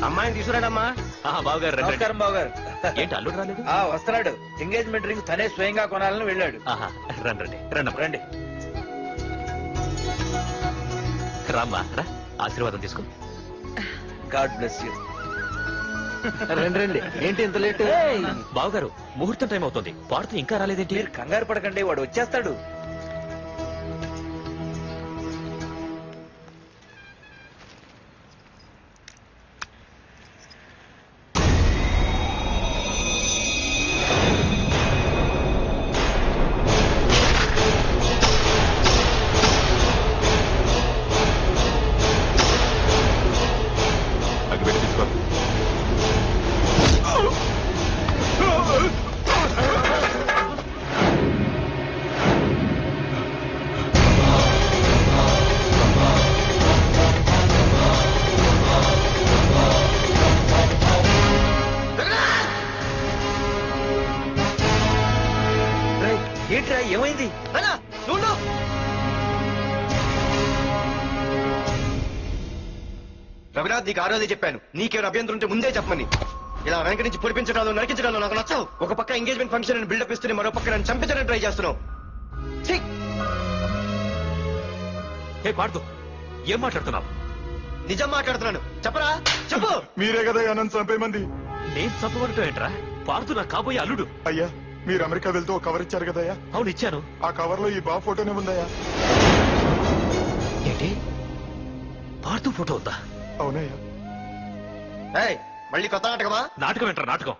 అమ్మాయిని తీసుకురాడమ్మా. బావగారు నమస్కారం బావగారు. ఏంటి అల్లుడు రాలేదు? వస్తున్నాడు. ఎంగేజ్మెంట్ రింగ్ తనే స్వయంగా కొనాలని వెళ్ళాడు. రండి రండి రండి. రామ్మా రా, ఆశీర్వాదం తీసుకో. God bless you. రండి రండి. ఏంటి ఇంత లేట్? బావగారు ముహూర్తం టైం అవుతుంది, పాడుతూ ఇంకా రాలేదేంటి? మీరు కంగారు పడకండి, వాడు వచ్చేస్తాడు. ఏంట్రా ఏమైంది? రవినాథ్, నీకు ఆ రోజే చెప్పాను, నీకేమైనా అభ్యంతరం ఉంటే ముందే చెప్పమని. ఇలా వెనక నుంచి పొడిపించడాలు నరికించడాలు నాకు నచ్చవు. ఒక పక్క ఎంగేజ్మెంట్ ఫంక్షన్ బిల్డప్ ఇస్తూనే మరో పక్క నన్ను చంపించడానికి ట్రై చేస్తున్నావు. పాడుతూ ఏం మాట్లాడుతున్నావు? నిజం మాట్లాడుతున్నాను, చెప్పరా చెప్పు. మీరే కదా నన్ను చంపేమంది. నేను చంపమంటూ ఏంట్రా? పాడుతూ నాకు కాబోయే అల్లుడు. అయ్యా, మీరు అమెరికా వెళ్తూ ఒక కవర్ ఇచ్చారు కదయ్యా. అవును ఇచ్చాను. ఆ కవర్ లో ఈ బాబు ఫోటోనే ఉందయ్యా. ఏంటి, పాడుతూ ఫోటో ఉందా? అవునయ్యా. మళ్ళీ కొత్త నాటకమా? నాటకం ఏంట్రా నాటకం?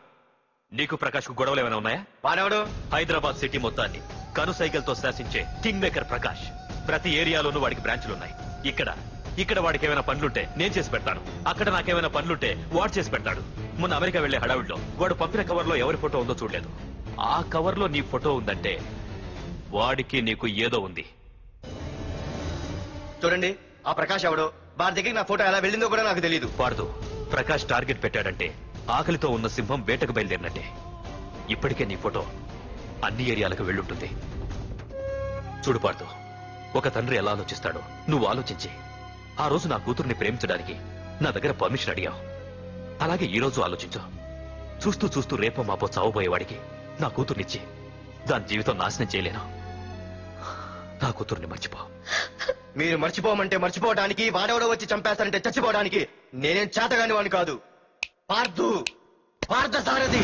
నీకు ప్రకాష్ కు గొడవలు ఏమైనా ఉన్నాయా? వాడెవడు? హైదరాబాద్ సిటీ మొత్తాన్ని కను సైకిల్ తో శాసించే కింగ్ మేకర్ ప్రకాష్. ప్రతి ఏరియాలోనూ వాడికి బ్రాంచ్లున్నాయి. ఇక్కడ వాడికి ఏమైనా పనులుంటే నేను చేసి పెడతాను, అక్కడ నాకేమైనా పనులుంటే వాడు చేసి పెడతాడు. మొన్న అమెరికా వెళ్లే హడావిడిలో వాడు పంపిన కవర్ లో ఎవరి ఫోటో ఉందో చూడలేదు. ఆ కవర్ లో నీ ఫోటో ఉందంటే వాడికి నీకు ఏదో ఉంది. చూడండి, ఆ ప్రకాష్ ఎవడో, వారి దగ్గరికి నా ఫోటో ఎలా వెళ్ళిందో కూడా నాకు తెలియదు. పార్దు, ప్రకాష్ టార్గెట్ పెట్టాడంటే ఆకలితో ఉన్న సింహం వేటకు బయలుదేరినట్టే. ఇప్పటికే నీ ఫోటో అన్ని ఏరియాలకు వెళ్ళుంటుంది. చూడు పార్దు, ఒక తండ్రి ఎలా ఆలోచిస్తాడో నువ్వు ఆలోచించి ఆ రోజు నా కూతుర్ని ప్రేమించడానికి నా దగ్గర పర్మిషన్ అడిగావు. అలాగే ఈ రోజు ఆలోచించు. చూస్తూ చూస్తూ రేపో మాపో చావబోయేవాడికి నా కూతుర్నిచ్చి దాని జీవితం నాశనం చేయలేను. నా కూతుర్ని మర్చిపో. మీరు మర్చిపోమంటే మర్చిపోవడానికి, వాడెవడో వచ్చి చంపేస్తానంటే చచ్చిపోవడానికి నేనేం చేతగాని వాడిని కాదు. పార్థసారథి.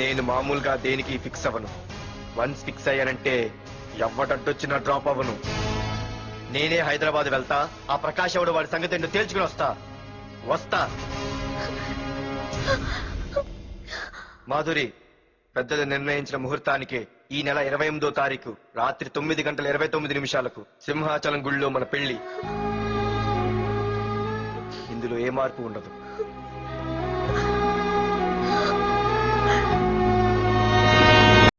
నేను మామూలుగా దేనికి ఫిక్స్ అవ్వను. వన్స్ ఫిక్స్ అయ్యానంటే ఎవ్వడడ్డొచ్చినా డ్రాప్ అవ్వను. నేనే హైదరాబాద్ వెళ్తా, ఆ ప్రకాష్ ఎవడు వాడి సంగతి ఏంటో తేల్చుకుని వస్తా. మాధురి, పెద్దలు నిర్ణయించిన ముహూర్తానికి ఈ నెల 28వ తారీఖు రాత్రి 9:29 సింహాచలం గుళ్ళో మన పెళ్లి. ఇందులో ఏ మార్పు ఉండదు.